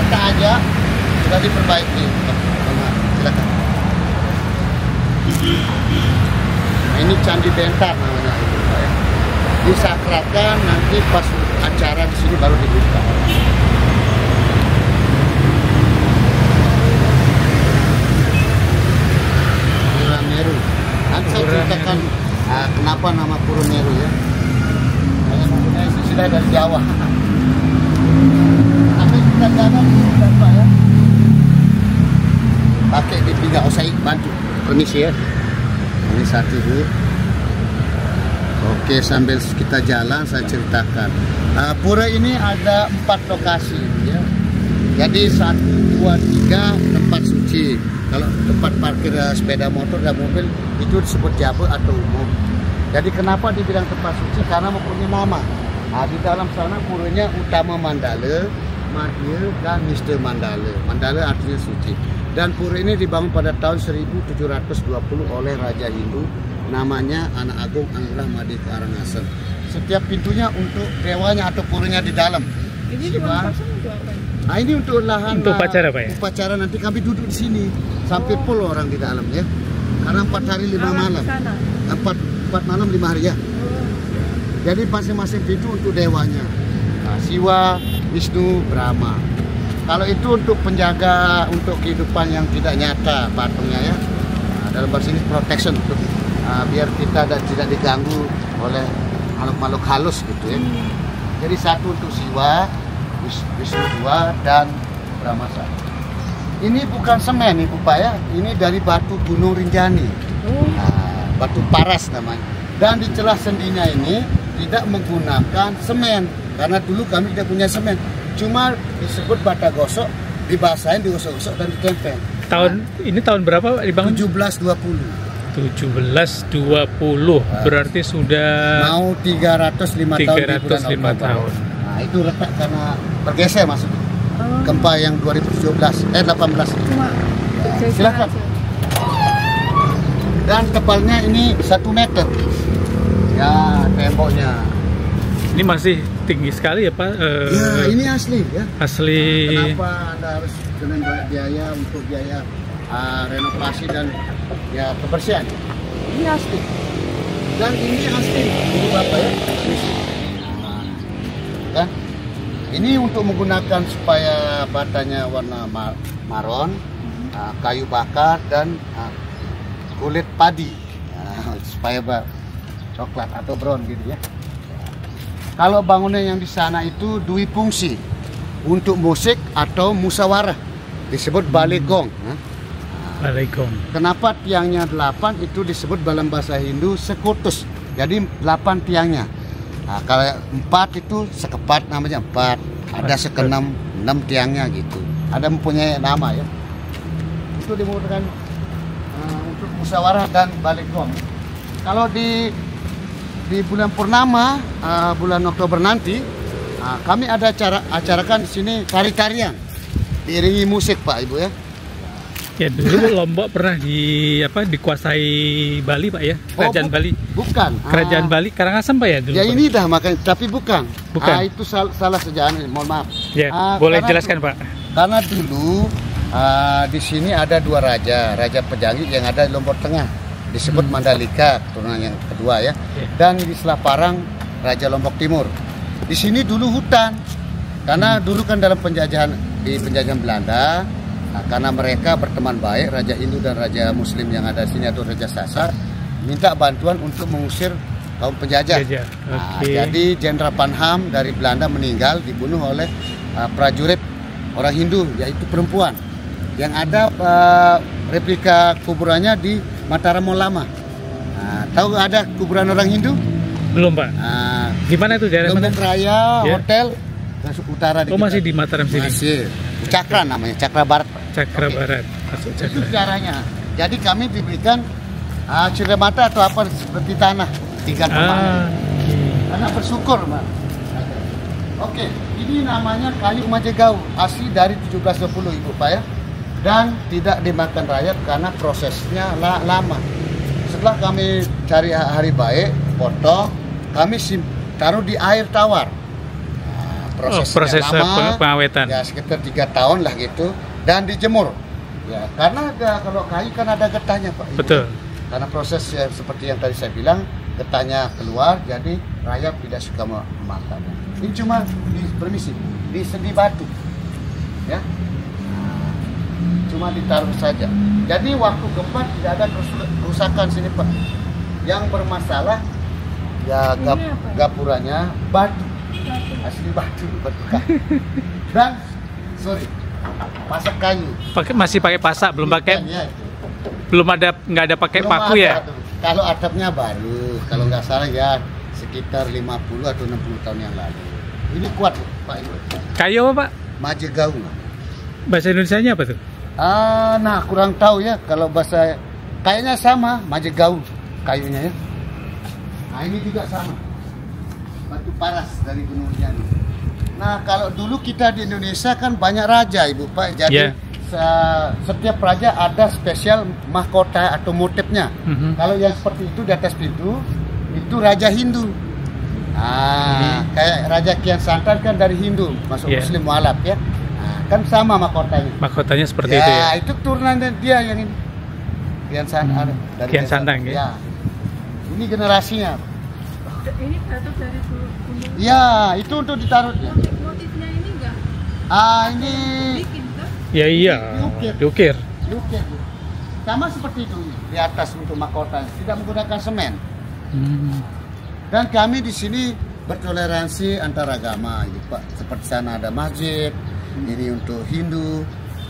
retak aja, sudah diperbaiki. Silakan. Nah, ini Candi Bentar namanya. Disakratkan, nanti pas acara di sini baru dibuka. Pura Meru. Nanti saya ceritakan kenapa nama Pura Meru ya. Saya sudah dari Jawa. Tapi kita jalan dan Pak ya. Pakai di pinggang, saya bantu. Permisi ya. Ini satu dulu. Oke, sambil kita jalan saya ceritakan. Pura ini ada 4 lokasi ya. Jadi 1, 2, 3 tempat suci. Kalau tempat parkir sepeda motor dan mobil itu disebut jabe atau umum. Jadi kenapa dibilang tempat suci? Karena mempunyai nama. Di dalam sana puranya Utama Mandala, Madya dan Nistha Mandala. Mandala artinya suci. Dan pura ini dibangun pada tahun 1720 oleh Raja Hindu, namanya Anak Agung Anggrah Madi Karangasem. Setiap pintunya untuk dewanya atau puranya di dalam. Ini dibangun untuk apa? Ini untuk lahan untuk upacara Pak ya? Upacara nanti kami duduk di sini sampai full orang di dalam ya. Karena 4 hari 5 malam. 4 malam 5 hari ya. Jadi masing-masing pintu untuk dewanya. Siwa, Wisnu, Brahma. Kalau itu untuk penjaga untuk kehidupan yang tidak nyata patungnya ya. Dalam bahasa ini protection untuk biar kita tidak diganggu oleh makhluk-makhluk halus gitu ya. Jadi satu untuk Siwa, Wisnu 2 dan Brahma 1. Ini bukan semen Ibu Pak ya. Ini dari batu Gunung Rinjani. Batu paras namanya. Dan di celah sendinya ini tidak menggunakan semen karena dulu kami tidak punya semen. Cuma disebut bata gosok, dibasahin, digosok-gosok dan ditempel. Ini tahun berapa dibangun? 1720. 1720 berarti sudah mau 305 tahun. Nah, itu retak karena bergeser maksudnya. Gempa yang 18. Silakan. Dan tepalnya ini 1 meter. Ya, temboknya. Ini masih tinggi sekali ya Pak? Ya, ini asli ya. Asli. Kenapa Anda harus dengan biaya untuk biaya renovasi dan ya kebersihan? Ini asli. Dan ini asli, ini Bapak ya. Kan? Ini untuk menggunakan supaya batanya warna maron, kayu bakar dan kulit padi, supaya coklat atau brown gitu ya. Kalau bangunan yang di sana itu dui fungsi untuk musik atau musyawarah, disebut balai gong. Balai gong. Kenapa tiangnya 8 itu disebut dalam bahasa Hindu sekutus. Jadi 8 tiangnya. Nah, kalau 4 itu sekepat namanya 4. Ada sekenam 6 tiangnya gitu. Ada mempunyai nama ya. Itu dimulakan untuk musyawarah dan balai gong. Kalau di bulan purnama, bulan Oktober nanti, kami ada acarakan di sini tari-tarian, diiringi musik Pak Ibu ya. Ya dulu Lombok pernah dikuasai Bali Pak ya, Kerajaan Bali. Bukan. Kerajaan Bali Karangasem Pak ya dulu. Ya ini dah makanya, tapi bukan. Itu salah sejarah, mohon maaf. Ya, boleh jelaskan Pak. Karena dulu di sini ada 2 raja, Raja Pejangi yang ada di Lombok Tengah. Disebut Mandalika, keturunan yang kedua ya. Dan di Selah Parang, Raja Lombok Timur. Di sini dulu hutan. Karena dulu kan dalam penjajahan Belanda, karena mereka berteman baik, Raja Hindu dan Raja Muslim yang ada di sini atau Raja Sasar, minta bantuan untuk mengusir kaum penjajah. Jadi Jenderal Panham dari Belanda meninggal, dibunuh oleh prajurit orang Hindu, yaitu perempuan. Yang ada replika kuburannya di Mataram Lama. Tahu ada kuburan orang Hindu? Belum Pak. Gimana itu daerah Lombok Raya, hotel utara. Masih di Mataram sini. Masih. Cakra namanya, Cakra Barat. Cakra Barat. Masuk Cakra. Itu caranya. Jadi kami diberikan cindera mata atau apa seperti tanah tinggal pemain. Karena bersyukur Mbak. Oke, ini namanya kayu majegau, asli dari 1720 Ibu Pak ya. Dan tidak dimakan rakyat karena prosesnya lama. Setelah kami cari hari baik, potong, kami taruh di air tawar. prosesnya lama, pengawetan. ya sekitar 3 tahun lah gitu, dan dijemur. Ya, karena kalau kayu kan ada getahnya Pak. Betul. Karena proses ya, seperti yang tadi saya bilang, getahnya keluar, jadi rayap tidak suka memakannya. Ini cuma di sendi batu, ya, cuma ditaruh saja. Jadi waktu gempa tidak ada kerusakan sini Pak. Yang bermasalah ya gapuranya batu, asli batu dan pasak kayu. Masih pakai pasak, belum pakai. Ya, Nggak ada pakai paku ya? Kalau atapnya baru, kalau nggak salah ya sekitar 50 atau 60 tahun yang lalu. Ini kuat Pak. Kayu apa Pak? Majegaung. Bahasa Indonesianya apa tuh? Nah kurang tahu ya, kalau bahasa kayaknya sama, Majegaung kayunya ya. Nah ini juga sama, batu paras dari Gunung Rinjani. Nah kalau dulu kita di Indonesia kan banyak raja Ibu Pak, jadi setiap raja ada spesial mahkota atau motifnya. Kalau yang seperti itu di atas pintu, itu raja Hindu. Kayak Raja Kian Santang kan dari Hindu, masuk Muslim mualaf ya. Nah, kan sama mahkotanya. Mahkotanya seperti itu ya. Itu turunan dia yang ini. Kian Santang dari Kian Santang ya. Ini generasinya. Ini batu dari gunung. Ya, itu untuk ditaruh ya. Motifnya ini enggak? Ini Bikin tuh. Ya iya, diukir. Sama seperti itu di atas untuk mahkota, tidak menggunakan semen. Dan kami di sini bertoleransi antar agama, gitu, Pak. Seperti sana ada masjid, ini untuk Hindu.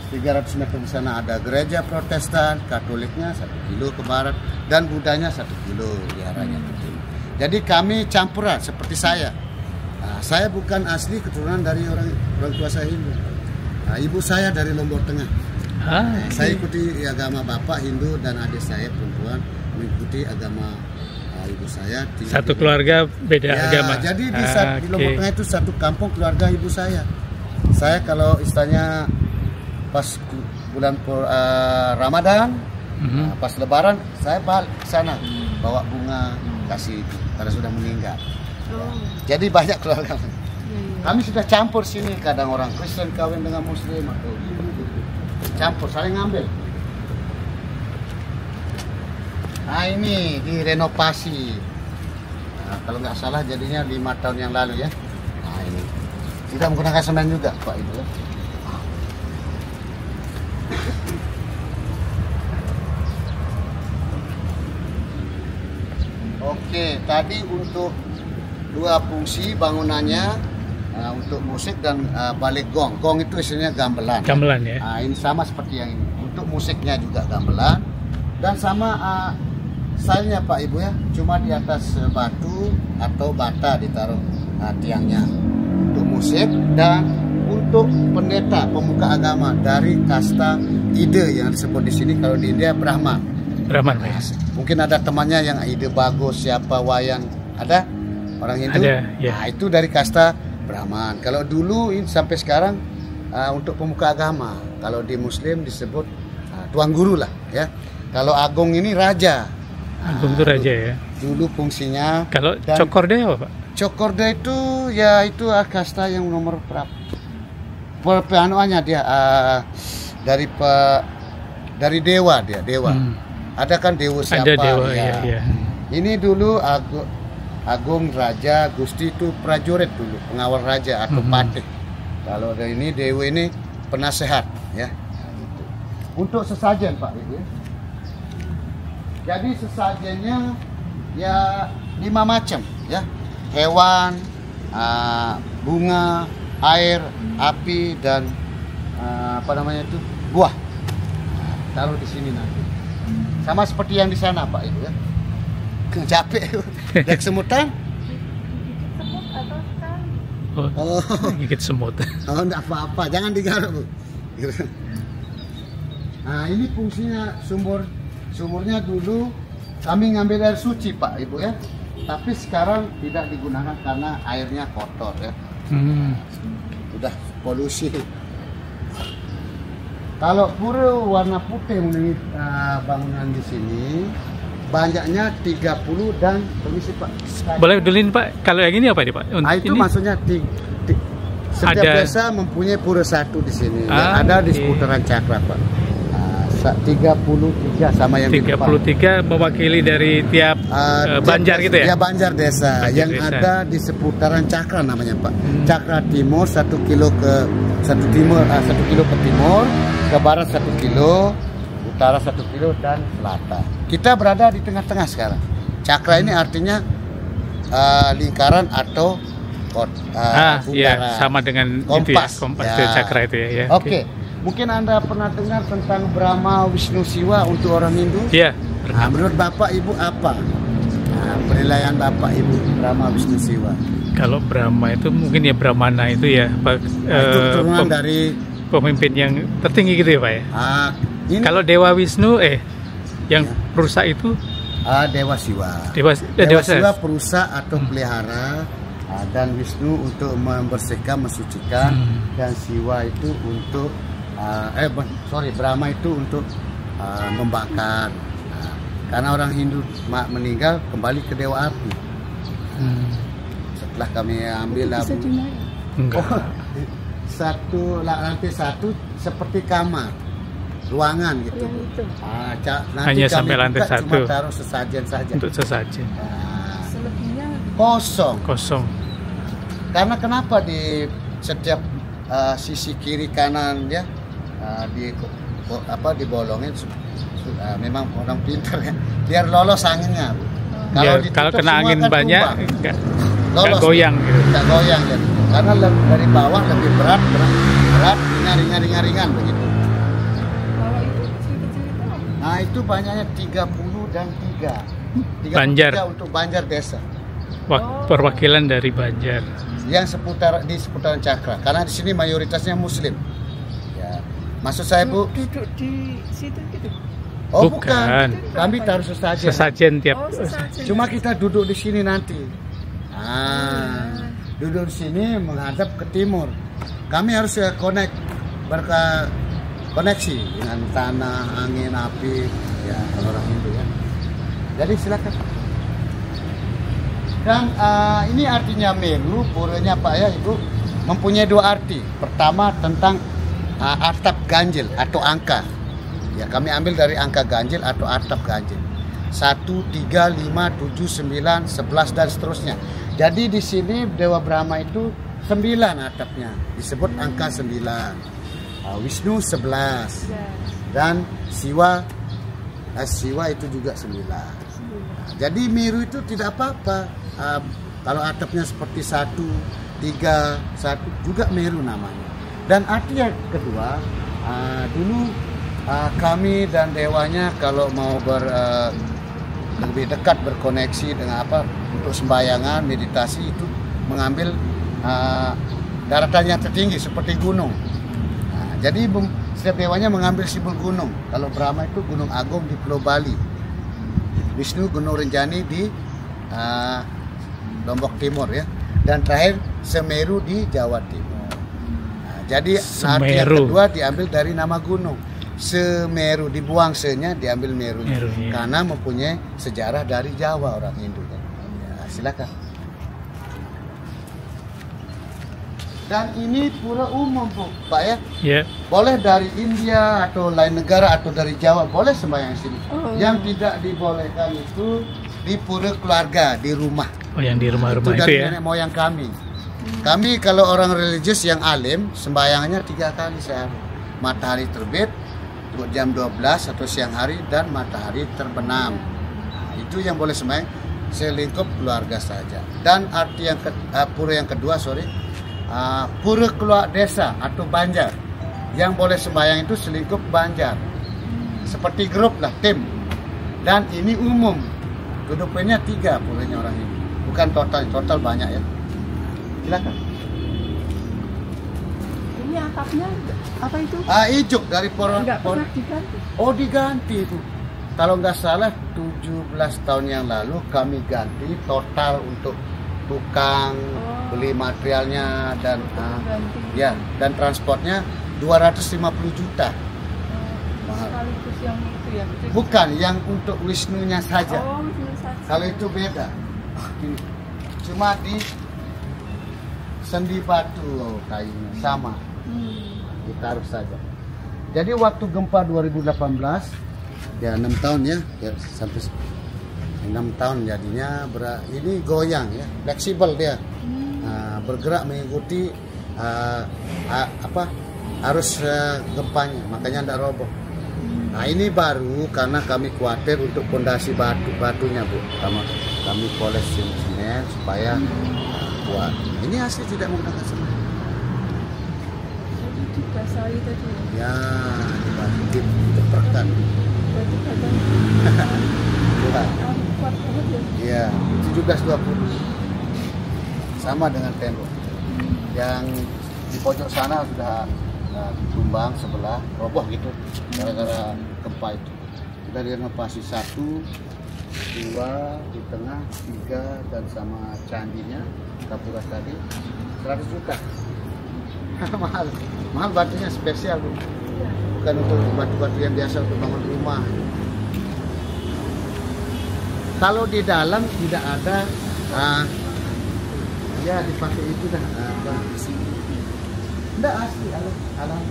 300 meter di sana ada gereja Protestan, Katoliknya 1 kilo ke barat, dan Budanya 1 kilo wiharanya kecil. Jadi kami campuran seperti saya. Nah, saya bukan asli keturunan dari orang tua saya Hindu. Nah, ibu saya dari Lombok Tengah. Saya ikuti agama bapak Hindu dan adik saya perempuan mengikuti agama ibu saya. Satu keluarga beda agama. Jadi di Lombok Tengah itu satu kampung keluarga ibu saya. Saya kalau istilahnya pas bulan Ramadan, pas Lebaran saya balik ke sana bawa bunga kasih karena sudah meninggal. Jadi banyak keluarga. Kami sudah campur sini, kadang orang Kristen kawin dengan Muslim atau campur, saling ngambil. Nah ini direnovasi. Nah, kalau nggak salah jadinya 5 tahun yang lalu ya. Nah ini tidak menggunakan semen juga Pak Ibu. Oke, tadi untuk 2 fungsi bangunannya. Untuk musik dan balik gong. Gong itu isinya gamelan. Gamelan ya. Ini sama seperti yang ini. Untuk musiknya juga gamelan. Dan sama stylenya Pak Ibu ya. Cuma di atas batu atau bata ditaruh tiangnya. Untuk musik dan untuk pendeta, pemuka agama dari kasta Ide yang disebut di sini, kalau di India Brahman. Brahman ya. Mungkin ada temannya yang Ide Bagus, siapa Wayan. Ada orang Hindu? Ada, ya. Nah, itu dari kasta Brahman. Kalau dulu ini sampai sekarang untuk pemuka agama. Kalau di Muslim disebut tuan guru lah ya. Kalau agung ini raja. Agung itu raja ya. Dulu fungsinya. Kalau cokorde apa Pak? Cokorde itu ya itu kasta yang nomor berapa? Peanuannya dia dari dewa dia dewa. Ada kan dewa siapa? Ada dewa ya. Ini dulu Agung Raja Gusti itu prajurit dulu, pengawal raja atau patih. Kalau dari ini dewa ini penasehat ya. Untuk sesajen Pak Ibu. Jadi sesajennya ya 5 macam ya. Hewan, bunga, air, api dan buah. Taruh di sini nanti. Sama seperti yang di sana Pak Ibu ya. Capek dek semutan. Semut atau ikan? Gigit semut. Enggak apa-apa, jangan digaruk Bu. Nah ini fungsinya sumurnya dulu kami ngambil air suci Pak Ibu ya. Tapi sekarang tidak digunakan karena airnya kotor ya. Udah polusi. Kalau pura warna putih menurut bangunan di sini banyaknya 30 dan permisi Pak. Boleh dulin Pak, kalau yang ini apa nih Pak? Itu ini? maksudnya Setiap desa mempunyai pura satu di sini. Yang ada di seputaran Cakra, Pak. 33 sama yang 33 mewakili dari tiap Banjar gitu ya? Ya, Banjar desa. Banjar yang desa. ada di seputaran Cakra namanya, Pak. Cakra Timur 1 kilo ke 1 kilo ke timur, ke barat 1 kilo, utara 1 kilo dan selatan. Kita berada di tengah-tengah sekarang. Cakra ini artinya lingkaran atau ya, sama dengan kompas. Itu ya, kompas Ya. itu Cakra itu ya. Oke. Mungkin Anda pernah dengar tentang Brahma, Wisnu, Siwa untuk orang Hindu? Iya. Nah, menurut Bapak Ibu apa? Nah, penilaian Bapak Ibu Brahma, Wisnu, Siwa. Kalau Brahma itu mungkin ya Brahmana itu ya, Pak, Itu turunan dari pemimpin yang tertinggi gitu ya, Pak ya. ini Kalau Dewa Wisnu yang perusak itu Dewa Siwa. Dewa Siwa perusak atau pelihara, dan Wisnu untuk membersihkan, mensucikan, dan Siwa itu untuk Brahma itu untuk membakar. Karena orang Hindu meninggal kembali ke Dewa Api. Setelah kami ambil Bisa dinaik. enggak. Lantai satu seperti kamar, ruangan gitu. Yang itu. Nanti Hanya kami sampai lantai buka, satu. cuma taruh sesajen saja. Untuk sesajen. Selebihnya Kosong. Kosong. Karena kenapa di setiap sisi kiri kanan ya dibolongin, memang orang pintar ya, biar lolos anginnya. Kalau ditutup kena semua angin kan banyak tumbang. enggak Lolos, goyang gitu. nggak goyang jadi. Karena dari bawah lebih berat, ringan begitu. kalau itu kecil-kecil itu Nah itu banyaknya 30 dan 3. 33 Banjar. untuk Banjar desa. Perwakilan dari Banjar. Yang di seputaran Cakra. Karena di sini mayoritasnya Muslim. Ya, maksud saya Bu. duduk di situ gitu. Oh Bukan. bukan. Kami taruh sesajen. Sesajen tiap. Sesajen. Cuma kita duduk di sini nanti. Duduk di sini menghadap ke timur. Kami harus koneksi dengan tanah, angin, api. Ya, kalau orang Hindu ya. Jadi silakan. Dan ini artinya Meru, puranya Pak ya Ibu, mempunyai 2 arti. Pertama tentang atap ganjil atau angka. Ya, kami ambil dari angka ganjil atau atap ganjil. 1, 3, 5, 7, 9, 11 dan seterusnya. Jadi di sini Dewa Brahma itu 9 atapnya. Disebut angka 9. Wisnu 11. Dan Siwa itu juga 9. Jadi Meru itu tidak apa-apa. Kalau atapnya seperti 1, 3, 1 juga Meru namanya. Dan arti yang kedua, dulu kami dan dewanya kalau mau lebih dekat berkoneksi dengan untuk sembayangan, meditasi itu mengambil daratan yang tertinggi seperti gunung. Jadi setiap dewanya mengambil simbol gunung. Kalau Brahma itu Gunung Agung di Pulau Bali. Wisnu Gunung Rinjani di Lombok Timur ya, dan terakhir Semeru di Jawa Timur. Jadi arti yang kedua diambil dari nama gunung. Semeru, dibuang se-nya, diambil merunya. Karena mempunyai sejarah dari Jawa orang Hindu. Ya, silakan. Dan ini pura umum Pak ya. Yeah. Boleh dari India atau lain negara atau dari Jawa boleh sembahyang sini. Yang tidak dibolehkan itu di pura keluarga, di rumah. Oh, yang di rumah-rumah itu dari ya. nenek moyang kami. Kami kalau orang religius yang alim sembahyangnya 3 kali sehari. Matahari terbit jam 12 atau siang hari dan matahari terbenam. Itu yang boleh sembahyang selingkup keluarga saja. Dan arti yang pura yang kedua pura keluar desa atau Banjar. Yang boleh sembahyang itu selingkup Banjar. Seperti grup lah, tim. Dan ini umum. Duduknya 3 puranya orang ini. Bukan total banyak ya. Silakan. Ini atapnya apa itu? Ijuk dari pohon. Enggak pernah diganti. Oh, diganti itu. Kalau nggak salah 17 tahun yang lalu kami ganti total untuk tukang beli materialnya dan dan transportnya 250 juta. Mahal. Sekaligus yang itu ya. Bukan yang untuk Wisnunya saja. Oh, Wisnu saja. Kalau itu beda. Cuma di sendi batu kayunya sama. Ditaruh saja. Jadi waktu gempa 2018 ya 6 tahun ya sampai 6 tahun jadinya ini goyang ya, fleksibel dia. Bergerak mengikuti arus gempanya, makanya tidak roboh. Nah ini baru karena kami khawatir untuk pondasi batunya Bu, kami poles semen supaya kuat. Ini asli tidak menggunakan semen. Jadi dibasahi tadi. Ya, diteperkan. Berarti kadang kuat banget ya. Iya, 1720. Sama dengan tembok. Yang di pojok sana sudah tumbang sebelah, roboh gitu gara-gara gempa itu. Kita renovasi 1, 2 di tengah, 3 dan sama candinya Kapura tadi 100 juta. mahal batunya spesial Bu. Bukan untuk batu-batu yang biasa untuk bangun rumah. Kalau di dalam tidak ada ya dipakai itu dah enggak asli alam.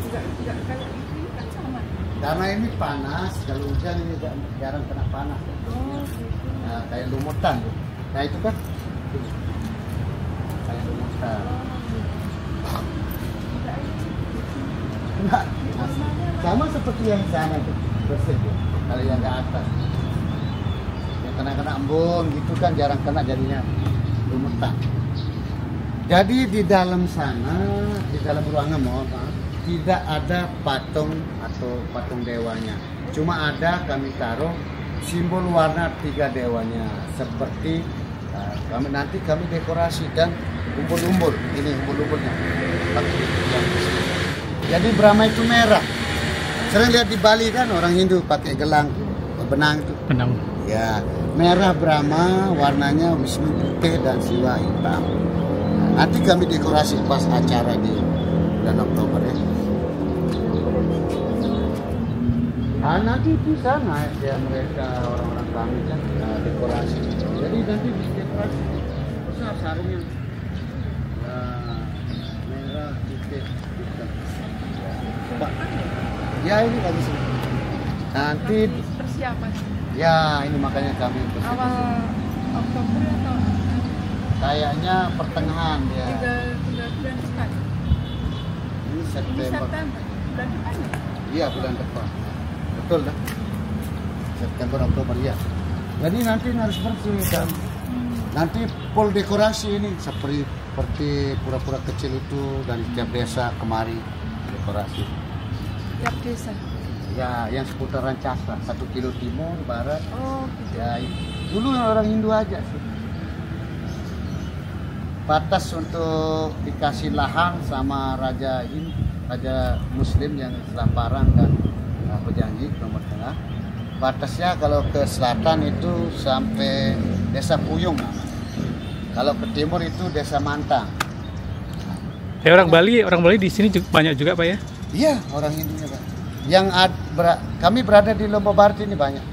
Tidak kayak ini kan sama. Karena ini panas, kalau hujan ini jarang kena panas. Oh, gitu. Nah, kayak lumutan. Nah itu kan kayak lumutan. Enggak, sama seperti yang sana tuh bersih. Kalau yang ke atas, yang kena embun gitu kan jarang kena jadinya lumutan. Jadi di dalam sana, di dalam ruangan mohon maaf, tidak ada patung atau patung dewanya. Cuma ada kami taruh simbol warna 3 dewanya. Seperti nanti kami dekorasi dan umbul-umbul. Ini umbul-umbulnya. Jadi Brahma itu merah. Sering lihat di Bali kan orang Hindu pakai gelang benang itu. Benang. Ya, merah Brahma, warnanya Wisnu putih dan Siwa hitam. Nanti kami dekorasi pas acara di bulan Oktober ya. Nanti di sana ya mereka orang-orang kami kan dekorasi. Jadi nanti di dekorasi besar sarungnya merah putih hitam. Ya ini lagi sih. Nanti persiapan. Ya ini makanya kami Awal Oktober atau kayaknya pertengahan ya. Tinggal bulan depan. Ini Ini September. bulan depan. Iya bulan depan. Betul dah. September Oktober ya. Jadi nanti harus bersih dan nanti pol dekorasi ini seperti pura-pura kecil itu dari tiap desa kemari dekorasi. Tiap desa. Ya yang seputaran Casa 1 kilo timur barat. Oh gitu. Ya dulu orang Hindu aja sih. Batas untuk dikasih lahan sama raja Muslim yang setelah Parang dan berjanji Timur Tengah. Batasnya kalau ke selatan itu sampai desa Puyung. Kalau ke timur itu desa Mantang. Ya orang Bali di sini banyak juga Pak ya? Iya orang Hindunya Pak. Yang kami berada di Lombok Barat ini banyak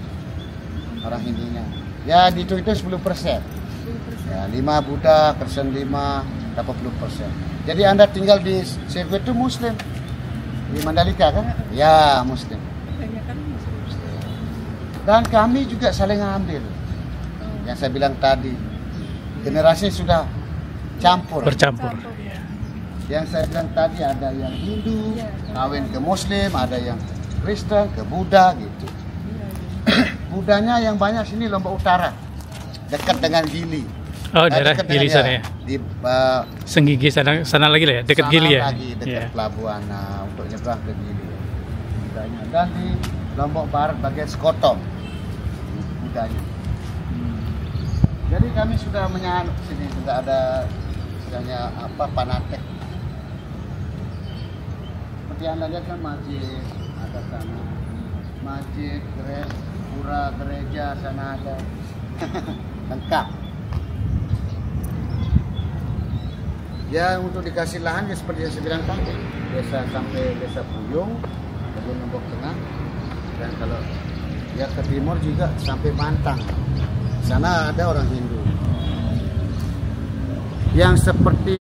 orang Hindunya. Ya di itu 10%. Ya, 5 Buddha, Kristen 5, 80%. Jadi Anda tinggal di sirkuit itu Muslim. Di Mandalika kan? Ya, Muslim. Kebanyakan Muslim. Dan kami juga saling ambil. Yang saya bilang tadi, generasi sudah Bercampur. Yang saya bilang tadi ada yang Hindu, kawin ke Muslim, ada yang Kristen, ke Buddha gitu. Buddhanya yang banyak sini Lombok Utara, dekat dengan Gili. Oh, daerah Gili sana ya. Di Senggigi sana lagi lah ya, dekat Gili ya. Lagi dekat pelabuhan untuk nyebrang ke Gili. Budanya. Dan di Lombok Barat bagian Sekotong. Budanya. Jadi kami sudah menyanut sini, sudah ada misalnya Panatek. Seperti Anda lihat kan masjid ada sana. Masjid, pura, gereja sana ada. Lengkap. Ya untuk dikasih lahan ya seperti yang saya bilang tadi, desa sampai desa Puyung, kebun Lombok Tengah, dan kalau ya ke timur juga sampai Mantang. Sana ada orang Hindu. yang seperti